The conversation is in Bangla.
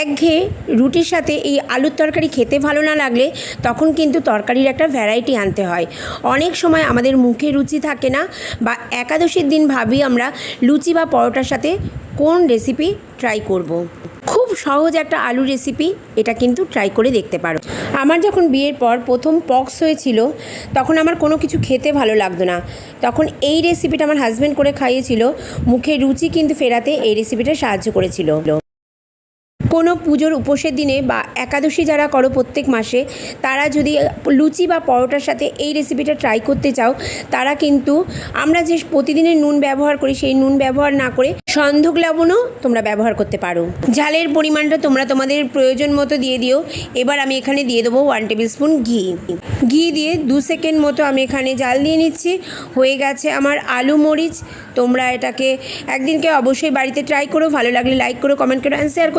একঘেয়ে রুটির সাথে এই আলুর তরকারি খেতে ভালো না লাগলে তখন কিন্তু তরকারির একটা ভ্যারাইটি আনতে হয়। অনেক সময় আমাদের মুখে রুচি থাকে না, বা একাদশীর দিন ভাবি আমরা লুচি বা পরোটার সাথে কোন রেসিপি ট্রাই করব। খুব সহজ একটা আলু রেসিপি, এটা কিন্তু ট্রাই করে দেখতে পারো। আমার যখন বিয়ের পর প্রথম পক্স হয়েছিল তখন আমার কোনো কিছু খেতে ভালো লাগতো না, তখন এই রেসিপিটা আমার হাজব্যান্ড করে খাইয়েছিল। মুখে রুচি কিন্তু ফেরাতে এই রেসিপিটা সাহায্য করেছিল। কোনো পুজোর উপোসের দিনে বা একাদশী যারা করো প্রত্যেক মাসে, তারা যদি লুচি বা পরোটার সাথে এই রেসিপিটা ট্রাই করতে চাও, তারা কিন্তু আমরা যে প্রতিদিনের নুন ব্যবহার করি সেই নুন ব্যবহার না করে সন্ধক লবণও তোমরা ব্যবহার করতে পারো। ঝালের পরিমাণটা তোমরা তোমাদের প্রয়োজন মতো দিয়ে দিও। এবার আমি এখানে দিয়ে দেবো 1 টেবিল স্পুন ঘি দিয়ে 2 সেকেন্ড মতো আমি এখানে জাল দিয়ে নিচ্ছি। হয়ে গেছে আমার আলু মরিচ। তোমরা এটাকে একদিনকে অবশ্যই বাড়িতে ট্রাই করো, ভালো লাগলে লাইক করো, কমেন্ট করো, অ্যান্ড শেয়ার করো।